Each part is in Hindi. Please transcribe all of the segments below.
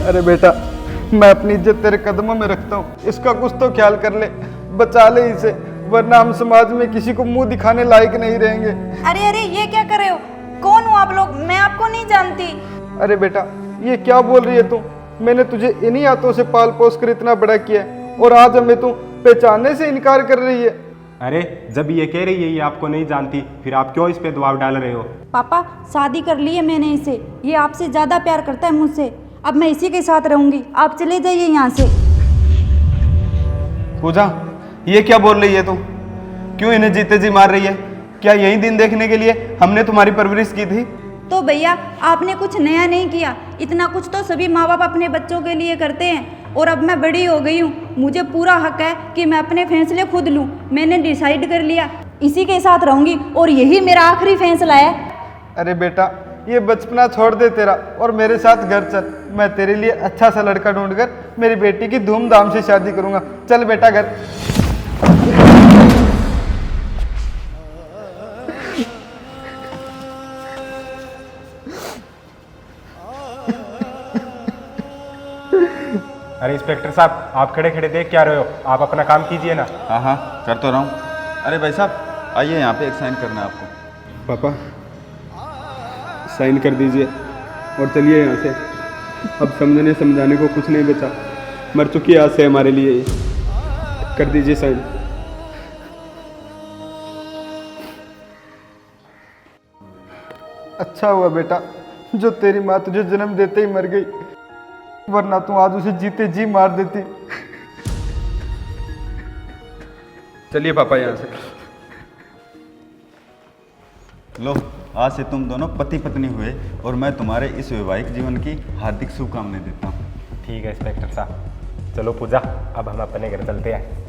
अरे बेटा, मैं अपनी इज्जत तेरे कदमों में रखता हूँ, इसका कुछ तो ख्याल कर ले, बचा ले इसे, वरना हम समाज में किसी को मुंह दिखाने लायक नहीं रहेंगे। अरे अरे, ये क्या कर रहे हो? कौन हो आप लोग? मैं आपको नहीं जानती। अरे बेटा, ये क्या बोल रही है तू? मैंने तुझे इन्हीं हाथों से पाल पोस कर इतना बड़ा किया है और आज हमें तू पहचानने से इनकार कर रही है। अरे जब ये कह रही है ये आपको नहीं जानती, फिर आप क्यों इस पे दबाव डाल रहे हो? पापा, शादी कर ली है मैंने इसे, ये आपसे ज्यादा प्यार करता है मुझसे, अब मैं इसी के साथ रहूंगी, आप चले जाइए यहाँ से। पूजा, ये क्या बोल रही है तू? क्यों इन्हें जीते जी मार रही है? क्या यही दिन देखने के लिए हमने तुम्हारी परवरिश की थी? तो भैया, आपने कुछ नया नहीं किया, इतना कुछ तो सभी माँ बाप अपने बच्चों के लिए करते हैं। और अब मैं बड़ी हो गई हूँ, मुझे पूरा हक है कि मैं अपने फैसले खुद लूँ। मैंने डिसाइड कर लिया, इसी के साथ रहूंगी और यही मेरा आखिरी फैसला है। अरे बेटा, ये बचपना छोड़ दे तेरा और मेरे साथ घर चल, मैं तेरे लिए अच्छा सा लड़का ढूंढकर मेरी बेटी की धूमधाम से शादी करूंगा। चल बेटा घर। अरे इंस्पेक्टर साहब, आप खड़े खड़े देख क्या रहे हो? आप अपना काम कीजिए ना। हाँ हाँ, कर तो रहा हूँ। अरे भाई साहब, आइए यहाँ पे एक साइन करना है आपको। पापा, साइन कर दीजिए और चलिए यहाँ से। अब समझने समझाने को कुछ नहीं बचा, मर चुकी है आज से हमारे लिए ये। कर दीजिए साइन। अच्छा हुआ बेटा जो तेरी माँ तुझे जन्म देते ही मर गई, वरना तू आज उसे जीते जी मार देती। चलिए पापा यहाँ से। लो, आज से तुम दोनों पति पत्नी हुए और मैं तुम्हारे इस वैवाहिक जीवन की हार्दिक शुभकामनाएं देता हूँ। ठीक है इंस्पेक्टर साहब, चलो पूजा, अब हम अपने घर चलते हैं।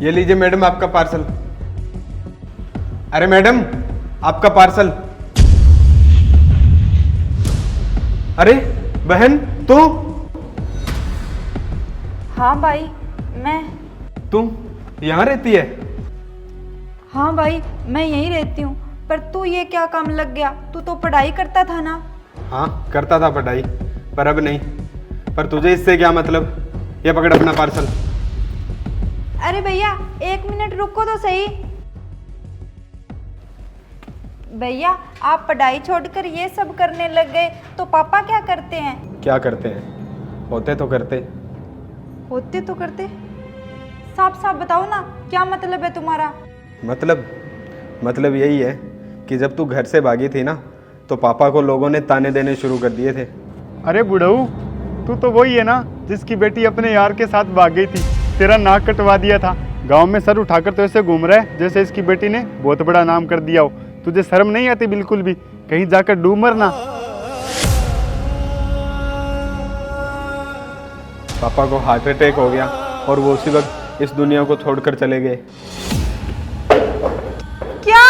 ये लीजिए मैडम आपका पार्सल। अरे मैडम, आपका पार्सल। अरे बहन, तू हाँ भाई, मैं। तू यहाँ रहती है? हाँ भाई, मैं यहीं रहती हूँ, पर तू ये क्या काम लग गया? तू तो पढ़ाई करता था ना? हाँ करता था पढ़ाई, पर अब नहीं। पर तुझे इससे क्या मतलब? ये पकड़ अपना पार्सल। अरे भैया, एक मिनट रुको तो सही। भैया, आप पढ़ाई छोड़कर ये सब करने लग गए, तो पापा क्या करते हैं? क्या करते हैं? होते तो करते। होते तो करते? साफ साफ बताओ ना, क्या मतलब है तुम्हारा? मतलब यही है कि जब तू घर से भागी थी ना, तो पापा को लोगों ने ताने देने शुरू कर दिए थे। अरे बुढ़ऊ, तू तो वही है ना जिसकी बेटी अपने यार के साथ भाग गई थी, तेरा नाक कटवा दिया था। गांव में सर उठाकर तो ऐसे घूम रहा है जैसे इसकी बेटी ने बहुत बड़ा नाम कर दिया हो। तुझे शर्म नहीं आती बिल्कुल भी? कहीं जाकर डूब मरना। पापा को हार्ट अटैक हो गया और वो उसी वक्त इस दुनिया को छोड़कर चले गए। क्या?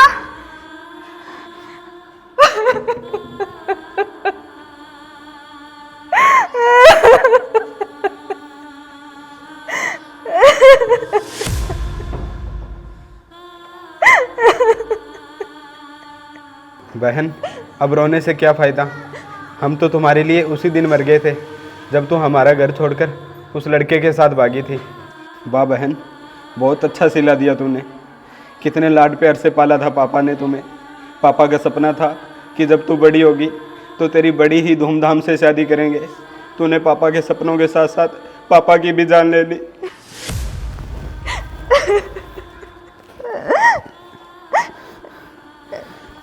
बहन, अब रोने से क्या फ़ायदा? हम तो तुम्हारे लिए उसी दिन मर गए थे जब तू हमारा घर छोड़कर उस लड़के के साथ भागी थी। वाह बहन, बहुत अच्छा सिला दिया तूने। कितने लाड प्यार से पाला था पापा ने तुम्हें। पापा का सपना था कि जब तू बड़ी होगी तो तेरी बड़ी ही धूमधाम से शादी करेंगे। तूने पापा के सपनों के साथ साथ पापा की भी जान ले ली।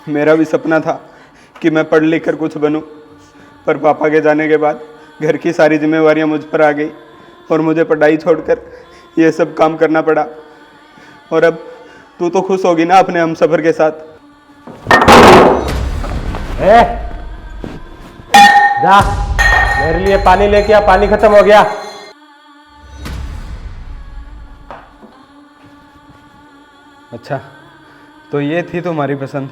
मेरा भी सपना था कि मैं पढ़ लिख कर कुछ बनूं, पर पापा के जाने के बाद घर की सारी जिम्मेवारियां मुझ पर आ गई और मुझे पढ़ाई छोड़कर ये सब काम करना पड़ा। और अब तू तो खुश होगी ना अपने हमसफर के साथ? जा, मेरे लिए पानी लेके आ, पानी खत्म हो गया। अच्छा, तो ये थी तुम्हारी पसंद।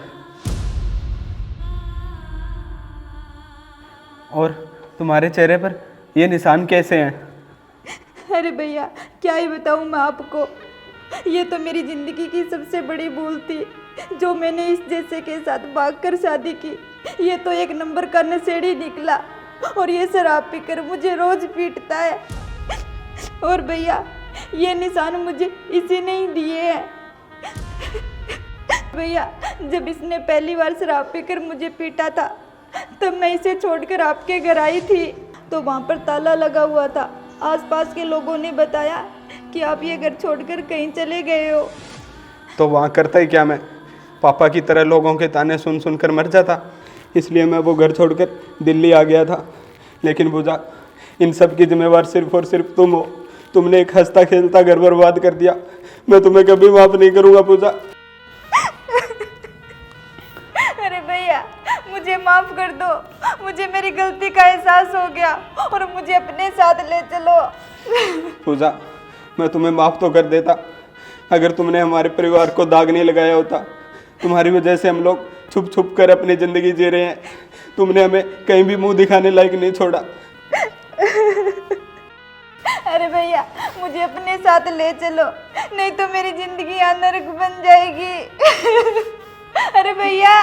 और तुम्हारे चेहरे पर ये निशान कैसे हैं? अरे भैया, क्या ही बताऊं मैं आपको। ये तो मेरी ज़िंदगी की सबसे बड़ी भूल थी जो मैंने इस जैसे के साथ भागकर शादी की। ये तो एक नंबर का नशेड़ी निकला और ये शराब पीकर मुझे रोज पीटता है। और भैया ये निशान मुझे इसी ने ही दिए हैं। भैया जब इसने पहली बार शराब पीकर मुझे पीटा था तब मैं इसे छोड़कर आपके घर आई थी तो वहाँ पर ताला लगा हुआ था। आसपास के लोगों ने बताया कि आप ये घर छोड़कर कहीं चले गए हो। तो वहाँ करता ही क्या मैं, पापा की तरह लोगों के ताने सुन सुन कर मर जाता। इसलिए मैं वो घर छोड़कर दिल्ली आ गया था। लेकिन पूजा, इन सब की जिम्मेवार सिर्फ और सिर्फ तुम हो। तुमने एक हंसता खेलता घर बर्बाद कर दिया। मैं तुम्हें कभी माफ़ नहीं करूँगा पूजा। अरे भैया मुझे माफ़ कर दो, मुझे मेरी गलती का एहसास हो गया और मुझे अपने साथ ले चलो। पूजा, मैं तुम्हें माफ़ तो कर देता अगर तुमने हमारे परिवार को दाग नहीं लगाया होता। तुम्हारी वजह से हम लोग छुप छुप कर अपनी ज़िंदगी जी रहे हैं। तुमने हमें कहीं भी मुंह दिखाने लायक नहीं छोड़ा। अरे भैया मुझे अपने साथ ले चलो, नहीं तो मेरी ज़िंदगी यहाँ नरक बन जाएगी। अरे भैया।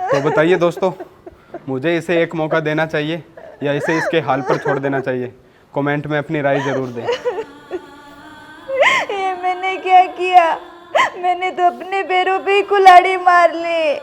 तो बताइए दोस्तों, मुझे इसे एक मौका देना चाहिए या इसे इसके हाल पर छोड़ देना चाहिए? कमेंट में अपनी राय ज़रूर दें। ये मैंने क्या किया? मैंने तो अपने पैरों पे ही कुल्हाड़ी मार ली।